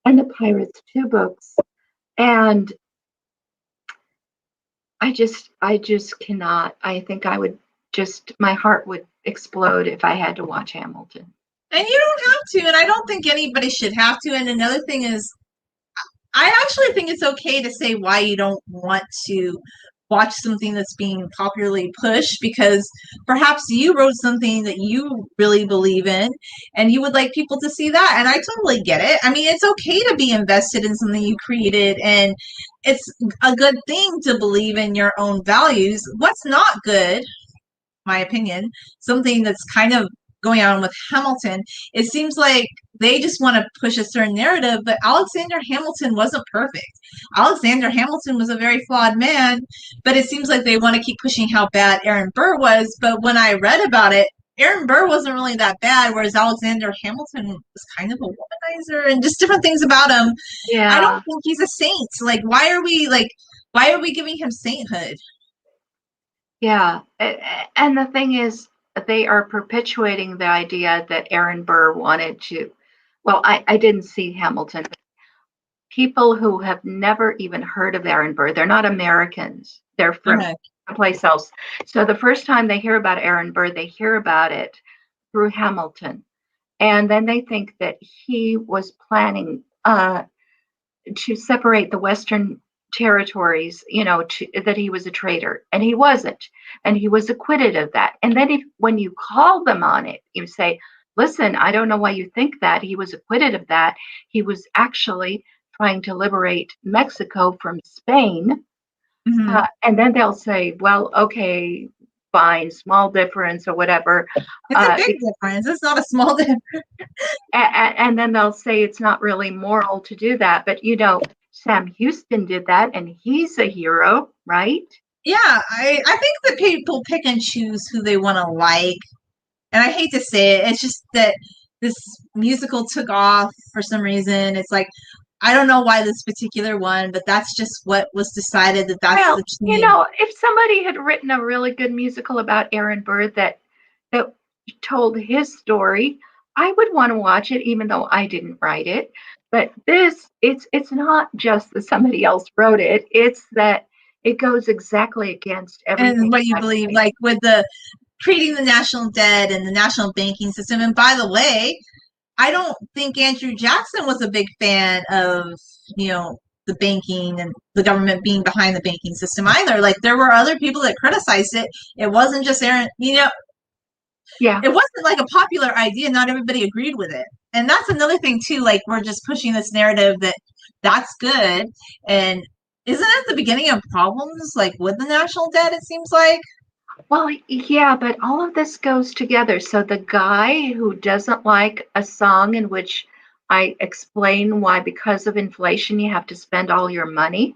and The Pirates, 2 books. And I just cannot. I think my heart would explode if I had to watch Hamilton. And you don't have to, and I don't think anybody should have to. And another thing is, I actually think it's okay to say why you don't want to watch something that's being popularly pushed, because perhaps you wrote something that you really believe in and you would like people to see that. And I totally get it. I mean, it's okay to be invested in something you created, and it's a good thing to believe in your own values. What's not good, my opinion, something that's kind of going on with Hamilton, it seems like they just want to push a certain narrative, but Alexander Hamilton wasn't perfect. Alexander Hamilton was a very flawed man, but it seems like they want to keep pushing how bad Aaron Burr was. But when I read about it, Aaron Burr wasn't really that bad, whereas Alexander Hamilton was kind of a womanizer and just different things about him. Yeah. I don't think he's a saint. Like, why are we giving him sainthood? Yeah. And the thing is, they are perpetuating the idea that Aaron Burr wanted to. Well, I didn't see Hamilton. People who have never even heard of Aaron Burr, they're not Americans. They're from someplace else. So the first time they hear about Aaron Burr, they hear about it through Hamilton. And then they think that he was planning to separate the Western territories, that he was a traitor, and he wasn't, and he was acquitted of that. And then when you call them on it, you say, listen, I don't know why you think that. He was acquitted of that. He was actually trying to liberate Mexico from Spain. And then they'll say, well, okay, fine, small difference or whatever. It's a big difference. It's not a small difference. And then they'll say it's not really moral to do that. But, Sam Houston did that, and he's a hero, right? Yeah, I think that people pick and choose who they want to like. And I hate to say it, it's just that this musical took off for some reason. It's like, I don't know why this particular one, but that's just what was decided that's the team. If somebody had written a really good musical about Aaron Burr that told his story, I would want to watch it, even though I didn't write it. But it's not just that somebody else wrote it. It's that it goes exactly against everything. And what you believe, like with the creating the national debt and the national banking system. And by the way, I don't think Andrew Jackson was a big fan of, the banking and the government being behind the banking system either. Like, there were other people that criticized it. It wasn't just Aaron, Yeah. It wasn't like a popular idea. Not everybody agreed with it. And that's another thing too. Like, we're just pushing this narrative that's good. And isn't it the beginning of problems, like with the national debt, it seems like? Well, yeah, but all of this goes together. So the guy who doesn't like a song in which I explain why, because of inflation, you have to spend all your money,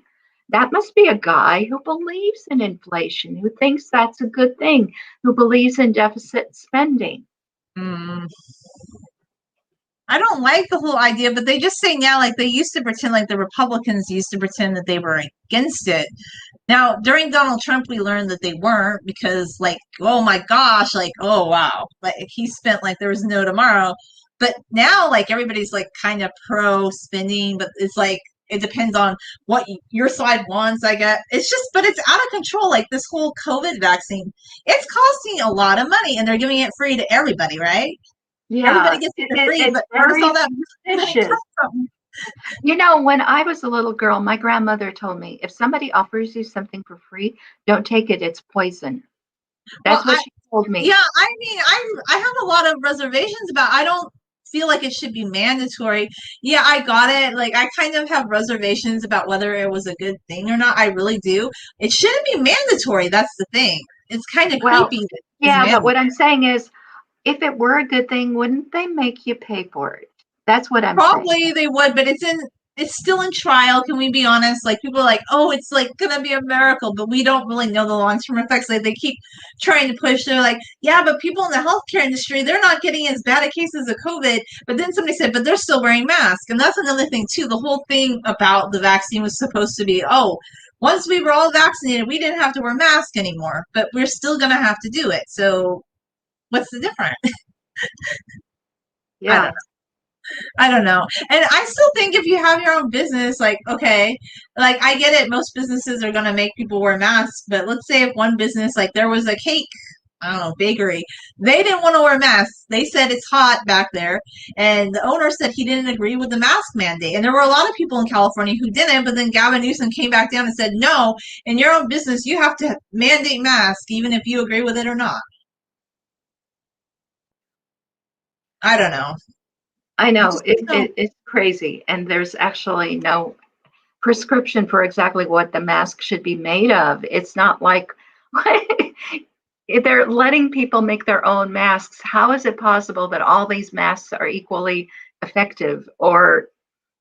that must be a guy who believes in inflation, who thinks that's a good thing, who believes in deficit spending. Mm. I don't like the whole idea, but they just say now, like they used to pretend, like the Republicans used to pretend that they were against it. Now, during Donald Trump, we learned that they weren't because, like, oh my gosh, like, oh wow, like he spent like there was no tomorrow. But now, like everybody's like kind of pro spending, but it's like it depends on what your side wants. I guess it's just, but it's out of control. Like this whole COVID vaccine, it's costing a lot of money, and they're giving it free to everybody, right? Yeah, Everybody gets it free, it's but where does very all that money vicious. come from? You know, when I was a little girl, my grandmother told me if somebody offers you something for free, don't take it, it's poison. Well, That's what she told me. yeah, I mean, I have a lot of reservations about. I don't feel like it should be mandatory. Yeah, I got it. Like I kind of have reservations about whether it was a good thing or not. I really do. It shouldn't be mandatory. That's the thing. It's kind of Well, creepy that it's yeah, but mandatory. what I'm saying is, if it were a good thing, wouldn't they make you pay for it? That's what I'm saying. Probably they would, but it's still in trial. Can we be honest? Like people are like, oh, it's like gonna be a miracle, but we don't really know the long term effects. Like they keep trying to push. They're like, yeah, but people in the healthcare industry, they're not getting as bad a cases of COVID. But then somebody said, but they're still wearing masks, and that's another thing too. The whole thing about the vaccine was supposed to be, oh, once we were all vaccinated, we didn't have to wear masks anymore, but we're still gonna have to do it. So what's the difference? I don't Yeah. know. I don't know. And I still think if you have your own business, like, okay, like I get it, most businesses are going to make people wear masks, but let's say if one business, like there was a cake, I don't know, bakery, they didn't want to wear masks. They said it's hot back there. And the owner said he didn't agree with the mask mandate. And there were a lot of people in California who didn't, but then Gavin Newsom came back down and said, no, in your own business, you have to mandate masks, even if you agree with it or not. I don't know. I know So it's crazy, and there's actually no prescription for exactly what the mask should be made of. It's not like if they're letting people make their own masks. How is it possible that all these masks are equally effective? Or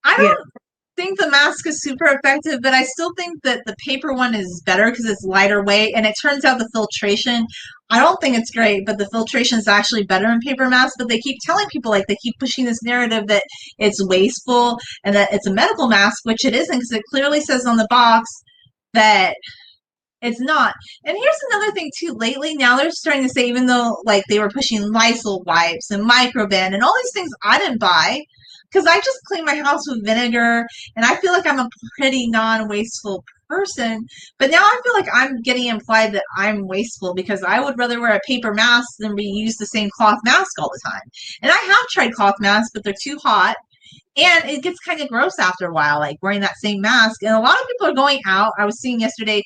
I you know, don't think the mask is super effective, but I still think that the paper one is better because it's lighter weight, and it turns out the filtration, I don't think it's great, but the filtration is actually better in paper masks. But they keep telling people, like they keep pushing this narrative that it's wasteful and that it's a medical mask, which it isn't because it clearly says on the box that it's not. And here's another thing too. Lately, now they're starting to say, even though like they were pushing Lysol wipes and Microban and all these things I didn't buy because I just clean my house with vinegar and I feel like I'm a pretty non-wasteful person. But now I feel like I'm getting implied that I'm wasteful because I would rather wear a paper mask than reuse the same cloth mask all the time. And I have tried cloth masks, but they're too hot. And it gets kind of gross after a while, like wearing that same mask. And a lot of people are going out. I was seeing yesterday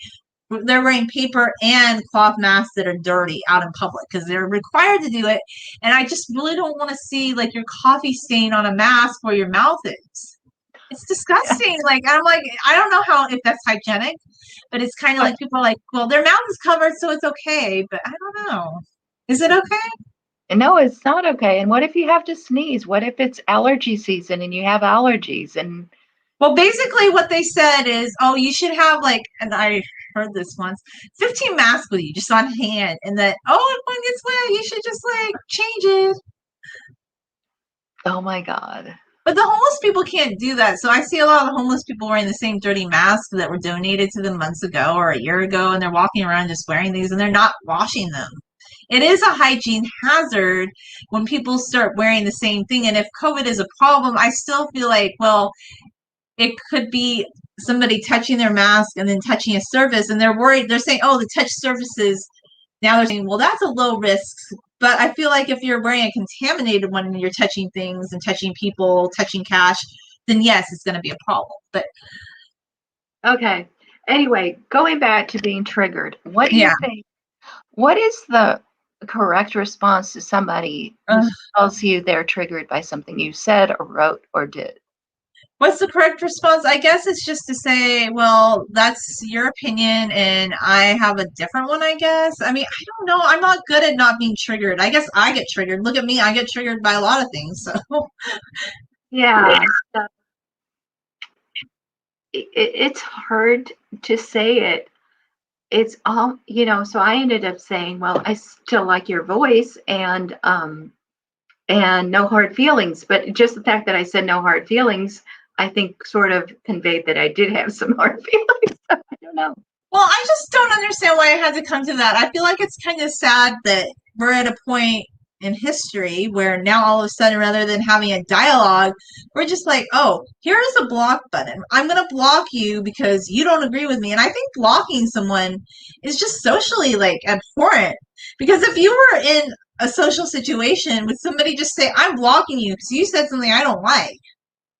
they're wearing paper and cloth masks that are dirty out in public because they're required to do it. And I just really don't want to see like your coffee stain on a mask where your mouth is. It's disgusting. Like I'm like, I don't know how if that's hygienic, but it's kind of like people are like, well, their mouth is covered, so it's okay. But I don't know. Is it okay? no, it's not okay. And what if you have to sneeze? What if it's allergy season and you have allergies? And Well, basically what they said is, oh, you should have like, and I heard this once, 15 masks with you just on hand. And that, oh, if one gets wet, you should just like change it. oh my God. But the homeless people can't do that. So I see a lot of homeless people wearing the same dirty masks that were donated to them months ago or a year ago. And they're walking around just wearing these and they're not washing them. It is a hygiene hazard when people start wearing the same thing. And if COVID is a problem, I still feel like, well, it could be somebody touching their mask and then touching a surface, and they're worried. They're saying, "Oh, the touch surfaces." Now they're saying, "Well, that's a low risk." But I feel like if you're wearing a contaminated one and you're touching things and touching people, touching cash, then yes, it's going to be a problem. But Okay. Anyway, going back to being triggered, what do you yeah, think? What is the correct response to somebody who tells you they're triggered by something you said or wrote or did? what's the correct response? I guess it's just to say, well, that's your opinion and I have a different one, I guess. I mean, I don't know. I'm not good at not being triggered. I guess I get triggered. Look at me. I get triggered by a lot of things. So Yeah. So it's hard to say it. It's all, so I ended up saying, well, I still like your voice and no hard feelings. But just the fact that I said no hard feelings, I think sort of conveyed that I did have some hard feelings. I don't know. Well, I just don't understand why I had to come to that. I feel like it's kind of sad that we're at a point in history where now all of a sudden, rather than having a dialogue, we're just like, oh, here is a block button. I'm going to block you because you don't agree with me. And I think blocking someone is just socially like abhorrent. Because if you were in a social situation, would somebody just say, I'm blocking you because you said something I don't like?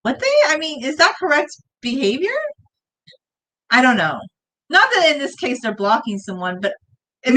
Would they? I mean, is that correct behavior? I don't know. Not that in this case they're blocking someone, but it's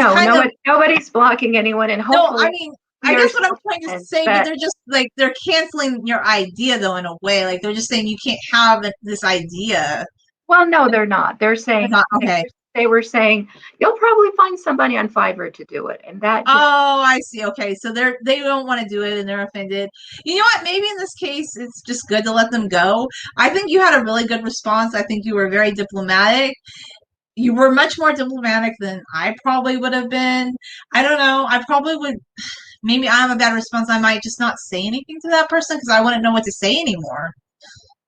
nobody's blocking anyone, and hopefully. No, I mean, I guess what I'm trying to say, but they're just like they're canceling your idea, though, in a way. Like they're just saying you can't have this idea. Well, no, they're not. They're saying okay. They were saying you'll probably find somebody on Fiverr to do it, and that. Oh, I see. Okay, so they don't want to do it, and they're offended. You know what? Maybe in this case, it's just good to let them go. I think you had a really good response. I think you were very diplomatic. You were much more diplomatic than I probably would have been. I don't know. I probably would. Maybe I have a bad response. I might just not say anything to that person because I wouldn't know what to say anymore.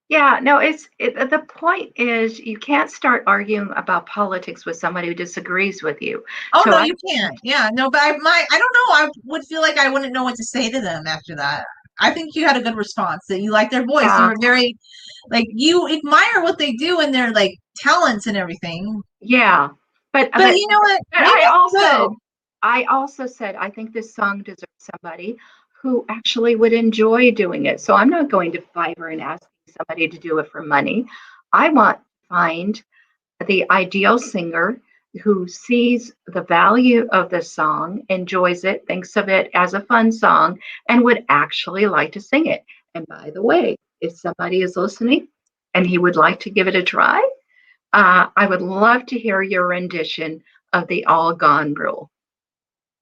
Yeah, no, the point is you can't start arguing about politics with somebody who disagrees with you. Oh, so no, you can't. Yeah, no, but I don't know. I would feel like I wouldn't know what to say to them after that. I think you had a good response, that you like their voice. Yeah. You were very, like, you admire what they do and their, like, talents and everything. Yeah. But you know what? I also said, I think this song deserves somebody who actually would enjoy doing it. So I'm not going to Fiverr and ask somebody to do it for money. I want to find the ideal singer who sees the value of the song, enjoys it, thinks of it as a fun song, and would actually like to sing it. And by the way, if somebody is listening and he would like to give it a try, I would love to hear your rendition of the All Gone Rule.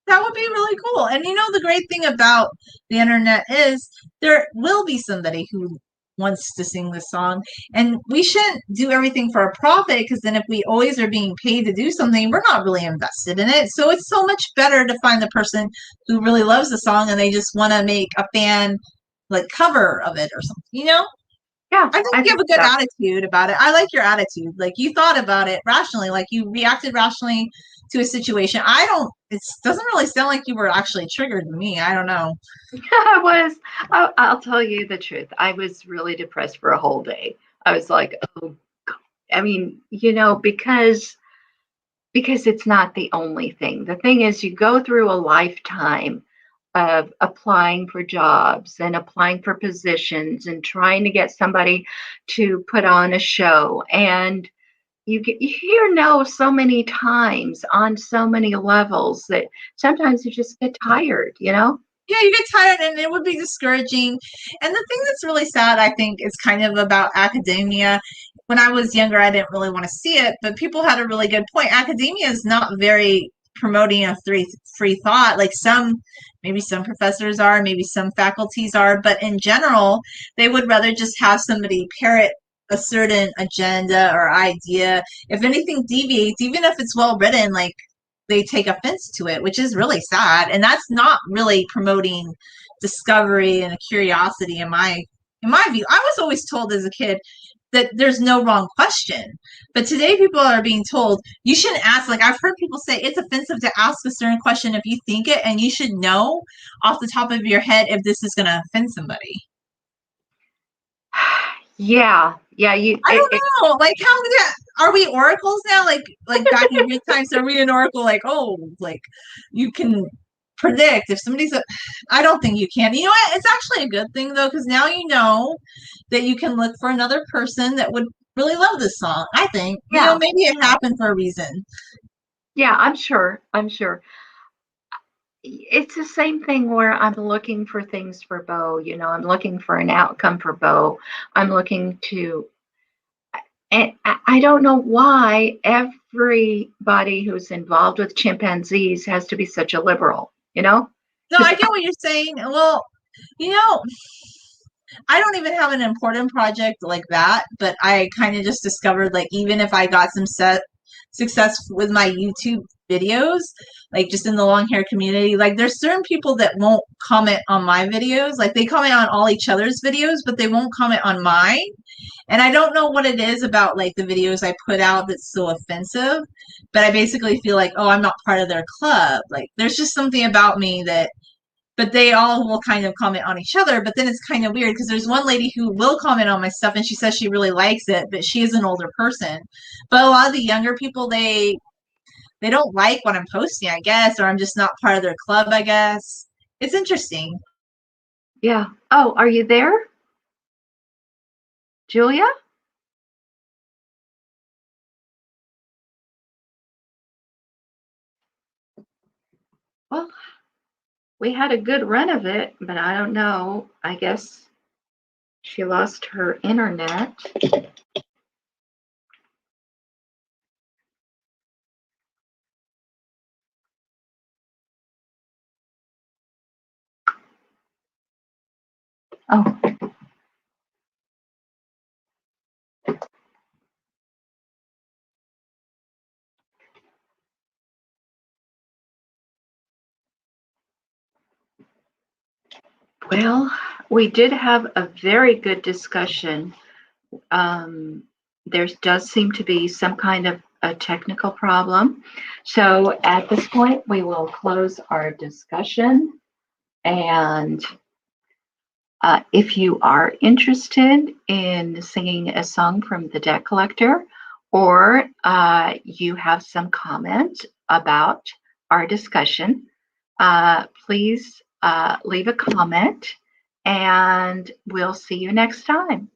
That would be really cool. And you know, the great thing about the internet is there will be somebody who wants to sing this song, and we shouldn't do everything for a profit, because then if we always are being paid to do something, we're not really invested in it. So it's so much better to find the person who really loves the song and they just want to make a fan like cover of it or something, you know? Yeah, I think you have a good attitude about it. I like your attitude. Like, you thought about it rationally, like you reacted rationally to a situation. It doesn't really sound like you were actually triggered to me. I don't know. I was. I'll tell you the truth. I was really depressed for a whole day. I was like, oh, God. I mean, because it's not the only thing. The thing is, you go through a lifetime of applying for jobs and applying for positions and trying to get somebody to put on a show, and you hear no so many times on so many levels that sometimes you just get tired, Yeah, you get tired, and it would be discouraging. And the thing that's really sad, I think, is kind of about academia. When I was younger, I didn't really want to see it, but people had a really good point. Academia is not very promoting a free thought. Like maybe some professors are, maybe some faculties are, but in general, they would rather just have somebody parrot a certain agenda or idea. If anything deviates, even if it's well written, like, they take offense to it, which is really sad. And that's not really promoting discovery and curiosity in my view. I was always told as a kid that there's no wrong question. But today people are being told you shouldn't ask. Like, I've heard people say it's offensive to ask a certain question if you think it, and you should know off the top of your head if this is going to offend somebody. Yeah. I don't know. Like, are we oracles now? Like back in good times, are we an oracle? Like, oh, like you can predict if somebody's I don't think you can. You know what? It's actually a good thing, though, because now you know that you can look for another person that would really love this song. I think. Yeah. Maybe it happened for a reason. Yeah, I'm sure. It's the same thing where I'm looking for things for Bo. I'm looking for an outcome for Bo. I'm looking to, and I don't know why everybody who's involved with chimpanzees has to be such a liberal, No, I get what you're saying. Well, I don't even have an important project like that, but I kind of just discovered like even if I got some success with my YouTube videos, like just in the long hair community, like there's certain people that won't comment on my videos. Like they comment on all each other's videos, but they won't comment on mine. And I don't know what it is about like the videos I put out that's so offensive, but I basically feel like, oh, I'm not part of their club. Like there's just something about me that, but they all will kind of comment on each other. But then it's kind of weird because there's one lady who will comment on my stuff and she says she really likes it, but she is an older person. But a lot of the younger people, they don't like what I'm posting, I guess, or I'm just not part of their club, I guess. It's interesting. Yeah. Oh, are you there, Julia? Well, we had a good run of it, but I don't know. I guess she lost her internet. Oh. Well, we did have a very good discussion. There does seem to be some kind of a technical problem. So at this point, we will close our discussion. And if you are interested in singing a song from the Debt Collector, or you have some comment about our discussion, please leave a comment and we'll see you next time.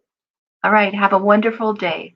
All right, have a wonderful day.